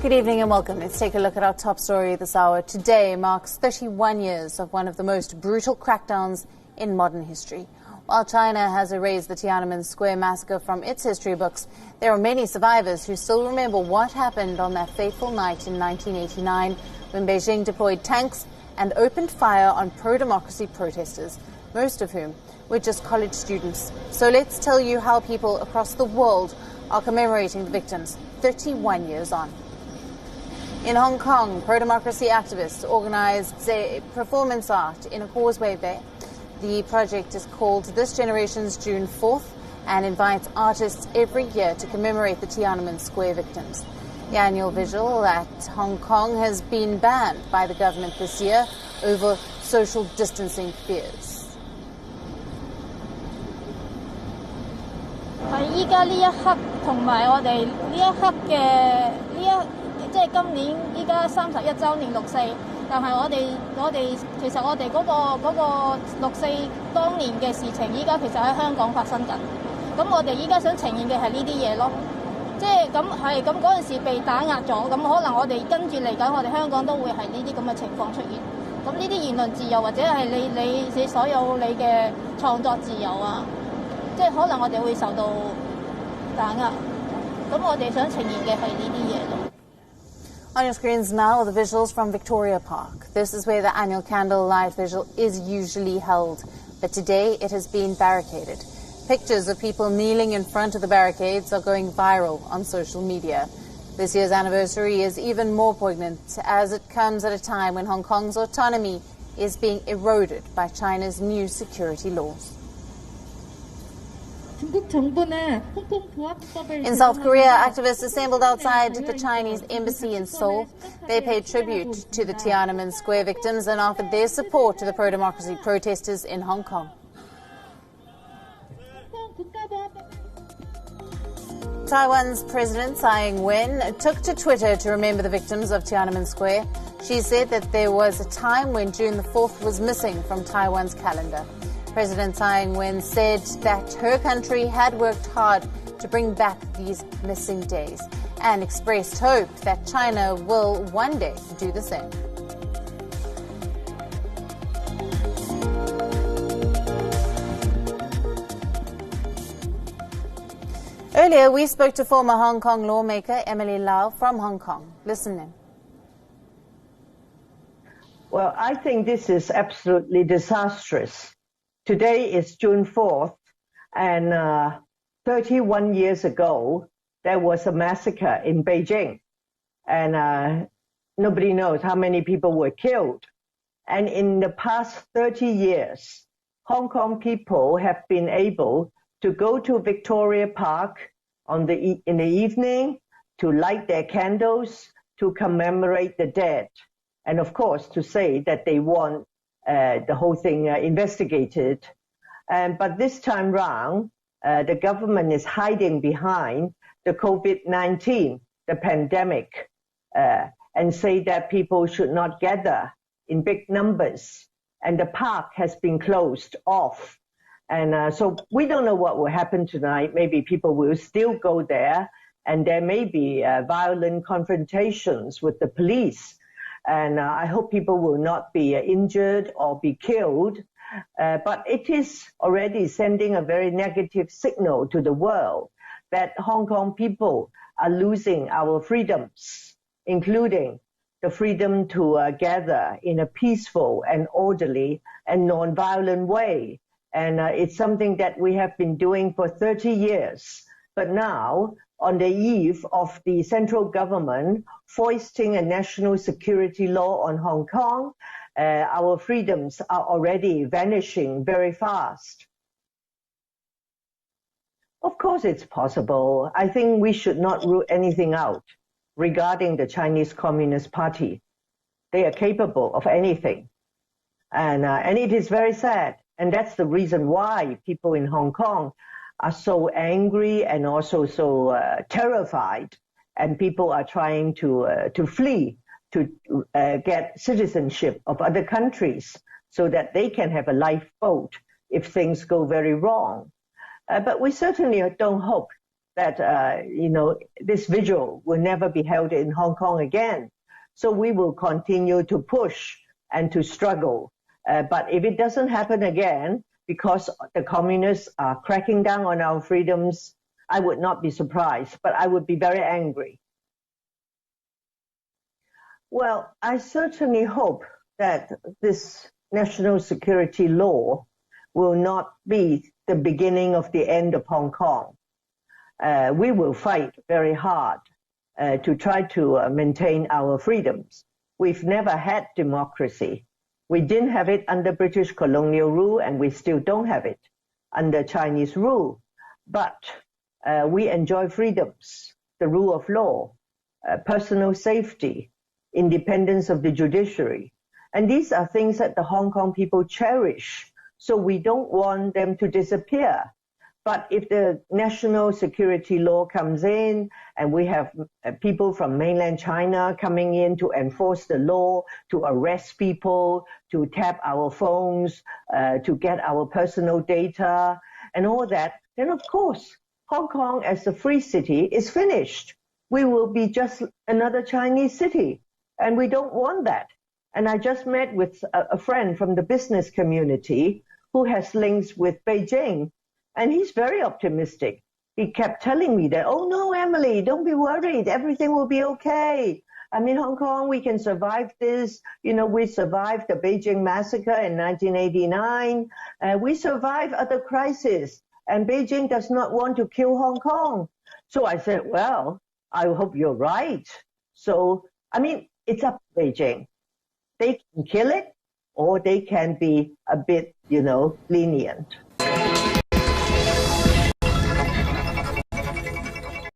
Good evening and welcome. Let's take a look at our top story this hour. Today marks 31 years of one of the most brutal crackdowns in modern history. While China has erased the Tiananmen Square massacre from its history books, there are many survivors who still remember what happened on that fateful night in 1989 when Beijing deployed tanks and opened fire on pro-democracy protesters, most of whom were just college students. So let's tell you how people across the world are commemorating the victims 31 years on. In Hong Kong, pro-democracy activists organized a performance art in a causeway bay. The project is called This Generation's June 4th and invites artists every year to commemorate the Tiananmen Square victims. The annual Vigil at Hong Kong has been banned by the government this year over social distancing fears. 依家呢一刻同埋我哋呢一刻嘅呢一即係今年依家31週年6·4，但係我哋其實我哋嗰個6·4當年嘅事情，依家其實喺香港發生緊。咁我哋依家想呈現嘅係呢啲嘢咯，即係咁嗰陣時被打壓咗，咁可能我哋跟住嚟緊，我哋香港都會係呢啲咁嘅情況出現。咁呢啲言論自由或者係你所有你嘅創作自由啊。 即係可能我哋會受到打壓，咁我哋想呈現嘅係呢啲嘢咯。On your screens now are the visuals from Victoria Park. This is where the annual candlelight vigil is usually held, but today it has been barricaded. Pictures of people kneeling in front of the barricades are going viral on social media. This year's anniversary is even more poignant as it comes at a time when Hong Kong's autonomy is being eroded by China's new security laws. In South Korea, activists assembled outside the Chinese embassy in Seoul. They paid tribute to the Tiananmen Square victims and offered their support to the pro-democracy protesters in Hong Kong. Taiwan's President Tsai Ing-wen took to Twitter to remember the victims of Tiananmen Square. She said that there was a time when June the 4th was missing from Taiwan's calendar. President Tsai Ing-wen said that her country had worked hard to bring back these missing days and expressed hope that China will one day do the same. Earlier, we spoke to former Hong Kong lawmaker Emily Lau from Hong Kong. Listen in. Well, I think this is absolutely disastrous. Today is June 4th, and 31 years ago, there was a massacre in Beijing, and nobody knows how many people were killed. And in the past 30 years, Hong Kong people have been able to go to Victoria Park in the evening to light their candles, to commemorate the dead, and of course to say that they want the whole thing investigated. But this time round, the government is hiding behind the COVID-19, the pandemic, and say that people should not gather in big numbers. And the park has been closed off. And so we don't know what will happen tonight. Maybe people will still go there, and there may be violent confrontations with the police. And I hope people will not be injured or be killed. But it is already sending a very negative signal to the world that Hong Kong people are losing our freedoms, including the freedom to gather in a peaceful and orderly and non-violent way. And it's something that we have been doing for 30 years. But now, on the eve of the central government foisting a national security law on Hong Kong, our freedoms are already vanishing very fast. Of course it's possible. I think we should not rule anything out regarding the Chinese Communist Party. They are capable of anything. And it is very sad. And that's the reason why people in Hong Kong are so angry and also so terrified, and people are trying to flee to get citizenship of other countries so that they can have a lifeboat if things go very wrong. But we certainly don't hope that, this vigil will never be held in Hong Kong again. So we will continue to push and to struggle. But if it doesn't happen again, because the communists are cracking down on our freedoms, I would not be surprised, but I would be very angry. Well, I certainly hope that this national security law will not be the beginning of the end of Hong Kong. We will fight very hard to try to maintain our freedoms. We've never had democracy. We didn't have it under British colonial rule, and we still don't have it under Chinese rule. But we enjoy freedoms, the rule of law, personal safety, independence of the judiciary. And these are things that the Hong Kong people cherish. So we don't want them to disappear. But if the national security law comes in and we have people from mainland China coming in to enforce the law, to arrest people, to tap our phones, to get our personal data and all that, then of course, Hong Kong as a free city is finished. We will be just another Chinese city, and we don't want that. And I just met with a friend from the business community who has links with Beijing, and he's very optimistic. He kept telling me that, oh no, Emily, don't be worried. Everything will be okay. I mean, Hong Kong, we can survive this. We survived the Beijing massacre in 1989. We survived other crises, and Beijing does not want to kill Hong Kong. So I said, well, I hope you're right. So, I mean, it's up to Beijing. They can kill it, or they can be a bit, lenient.